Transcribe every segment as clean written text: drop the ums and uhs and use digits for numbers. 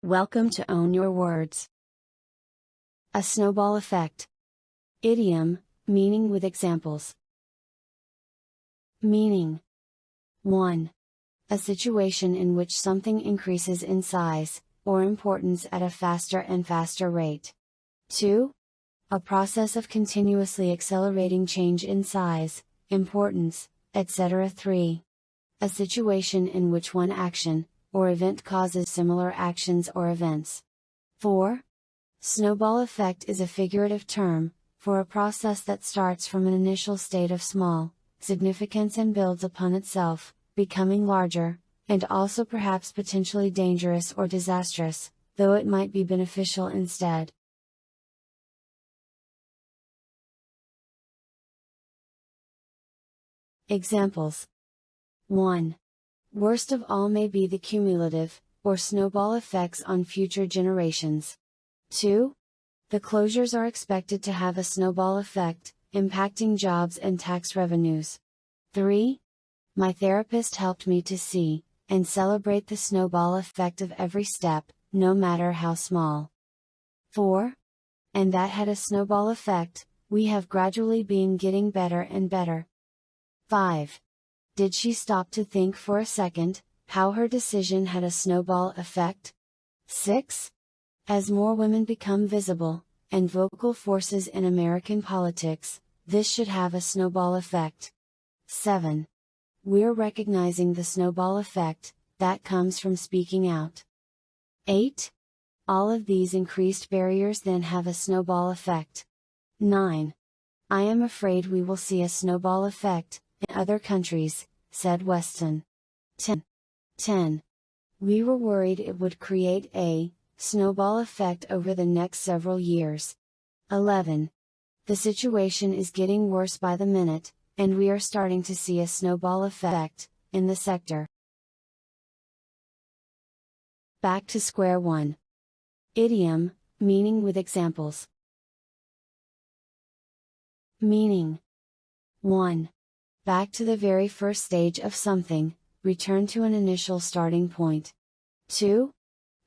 Welcome to Own Your Words. A snowball effect. Idiom, meaning with examples. Meaning. 1. A situation in which something increases in size, or importance at a faster and faster rate. 2. A process of continuously accelerating change in size, importance, etc. 3. A situation in which one action, or event causes similar actions or events. 4. Snowball effect is a figurative term, for a process that starts from an initial state of small significance and builds upon itself, becoming larger, and also perhaps potentially dangerous or disastrous, though it might be beneficial instead. Examples. 1. Worst of all may be the cumulative, or snowball effects on future generations. 2. The closures are expected to have a snowball effect, impacting jobs and tax revenues. 3. My therapist helped me to see, and celebrate the snowball effect of every step, no matter how small. 4. And that had a snowball effect, we have gradually been getting better and better. 5. Did she stop to think for a second, how her decision had a snowball effect? 6. As more women become visible, and vocal forces in American politics, this should have a snowball effect. 7. We're recognizing the snowball effect, that comes from speaking out. 8. All of these increased barriers then have a snowball effect. 9. I am afraid we will see a snowball effect, in other countries, said Weston. 10. We were worried it would create a snowball effect over the next several years. 11. The situation is getting worse by the minute, and we are starting to see a snowball effect in the sector. Back to square one. Idiom, meaning with examples. Meaning. 1. Back to the very first stage of something, return to an initial starting point. 2.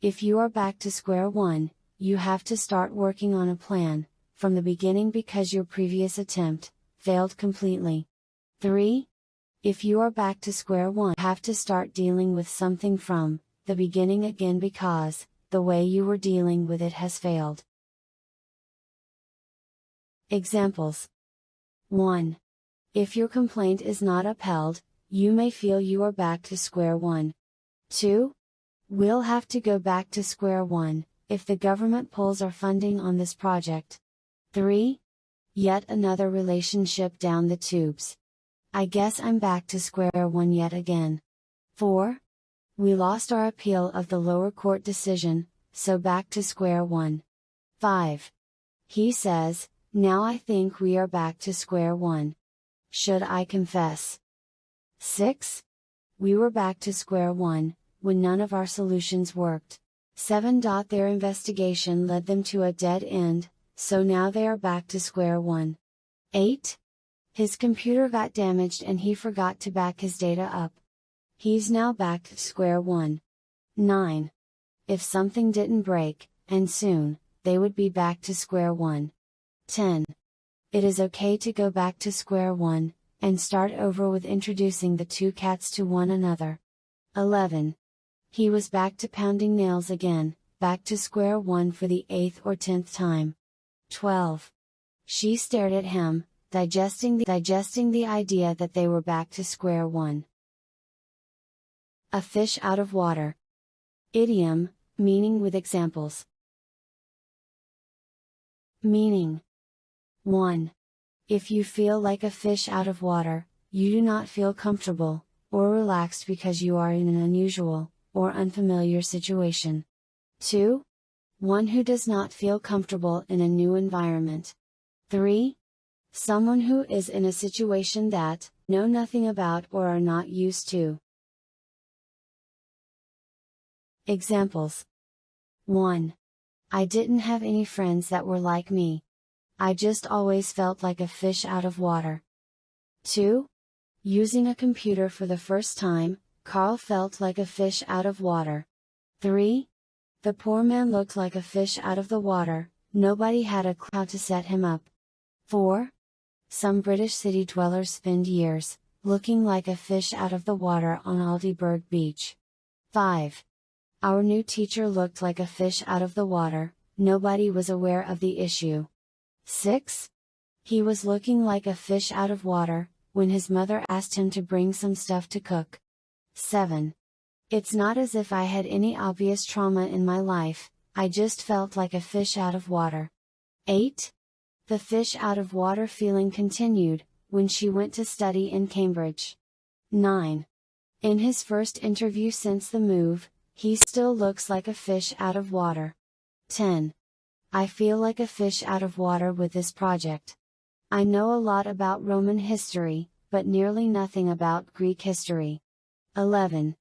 If you are back to square one, you have to start working on a plan, from the beginning because your previous attempt failed completely. 3. If you are back to square one, you have to start dealing with something from the beginning again because the way you were dealing with it has failed. Examples. 1. If your complaint is not upheld, you may feel you are back to square one. 2. We'll have to go back to square one, if the government pulls our funding on this project. 3. Yet another relationship down the tubes. I guess I'm back to square one yet again. 4. We lost our appeal of the lower court decision, so back to square one. 5. He says, now I think we are back to square one. Should I confess? 6. We were back to square one, when none of our solutions worked. 7. Their investigation led them to a dead end, so now they are back to square one. 8. His computer got damaged and he forgot to back his data up. He's now back to square one. 9. If something didn't break, and soon, they would be back to square one. 10. It is okay to go back to square one, and start over with introducing the two cats to one another. 11. He was back to pounding nails again, back to square one for the 8th or 10th time. 12. She stared at him, digesting the idea that they were back to square one. A fish out of water. Idiom, meaning with examples. Meaning. 1. If you feel like a fish out of water, you do not feel comfortable, or relaxed because you are in an unusual, or unfamiliar situation. 2. One who does not feel comfortable in a new environment. 3. Someone who is in a situation that, know nothing about or are not used to. Examples. 1. I didn't have any friends that were like me. I just always felt like a fish out of water. 2. Using a computer for the first time, Carl felt like a fish out of water. 3. The poor man looked like a fish out of the water, nobody had a clue how to set him up. 4. Some British city dwellers spend years, looking like a fish out of the water on Aldeburgh Beach. 5. Our new teacher looked like a fish out of the water, nobody was aware of the issue. 6. He was looking like a fish out of water, when his mother asked him to bring some stuff to cook. 7. It's not as if I had any obvious trauma in my life, I just felt like a fish out of water. 8. The fish out of water feeling continued, when she went to study in Cambridge. 9. In his first interview since the move, he still looks like a fish out of water. 10. I feel like a fish out of water with this project. I know a lot about Roman history, but nearly nothing about Greek history. 11.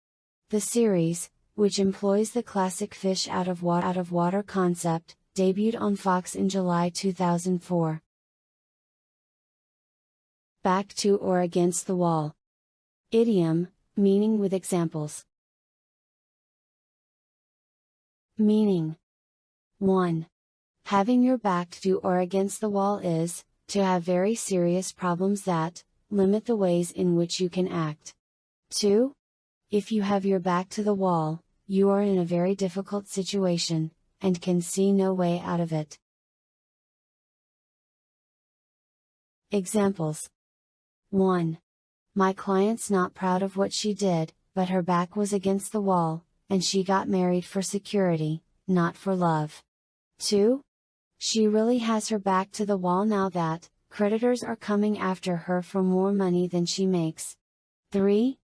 The series, which employs the classic fish out of water concept, debuted on Fox in July 2004. Back to or against the wall. Idiom, meaning with examples. Meaning. 1. Having your back to or against the wall is, to have very serious problems that, limit the ways in which you can act. 2. If you have your back to the wall, you are in a very difficult situation, and can see no way out of it. Examples. 1. My client's not proud of what she did, but her back was against the wall, and she got married for security, not for love. 2. She really has her back to the wall now that, creditors are coming after her for more money than she makes. 3.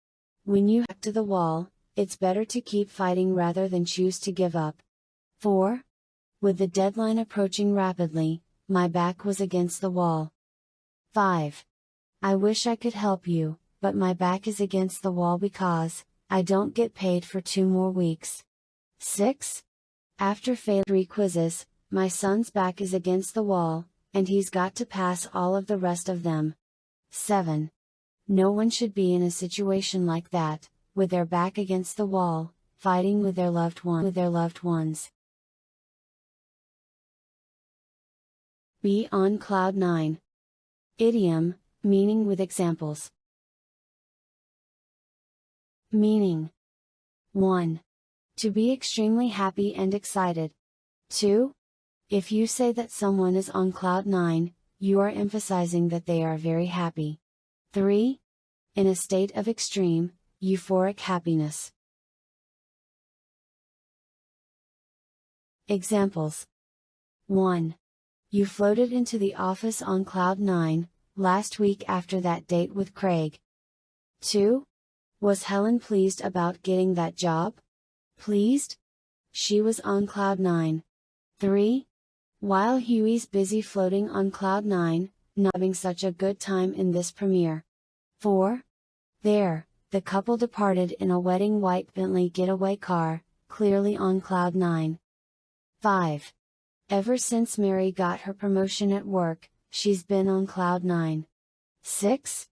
When you back to the wall, it's better to keep fighting rather than choose to give up. 4. With the deadline approaching rapidly, my back was against the wall. 5. I wish I could help you, but my back is against the wall because, I don't get paid for 2 more weeks. 6. After failing 3 quizzes, my son's back is against the wall, and he's got to pass all of the rest of them. 7. No one should be in a situation like that, with their back against the wall, fighting with their loved ones. Be on cloud 9. Idiom, meaning with examples. Meaning. 1. To be extremely happy and excited. 2. If you say that someone is on cloud 9, you are emphasizing that they are very happy. 3. In a state of extreme, euphoric happiness. Examples. 1. You floated into the office on cloud 9, last week after that date with Craig. 2. Was Helen pleased about getting that job? Pleased? She was on cloud 9. 3. While Huey's busy floating on cloud 9, not having such a good time in this premiere. 4. There, the couple departed in a wedding white Bentley getaway car, clearly on cloud 9. 5. Ever since Mary got her promotion at work, she's been on cloud 9. 6.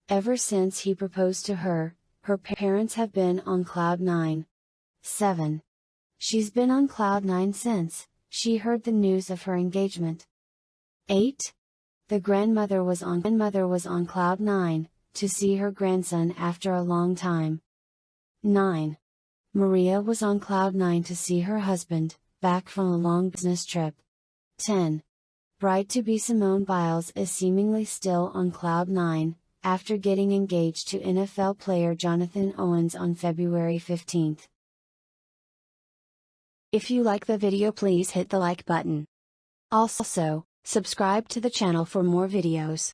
Ever since he proposed to her, her parents have been on cloud 9. 7. She's been on cloud 9 since she heard the news of her engagement. 8. The grandmother was on cloud 9, to see her grandson after a long time. 9. Maria was on cloud 9 to see her husband, back from a long business trip. 10. Bride-to-be Simone Biles is seemingly still on cloud 9, after getting engaged to NFL player Jonathan Owens on February 15. If you like the video, please hit the like button. Also, subscribe to the channel for more videos.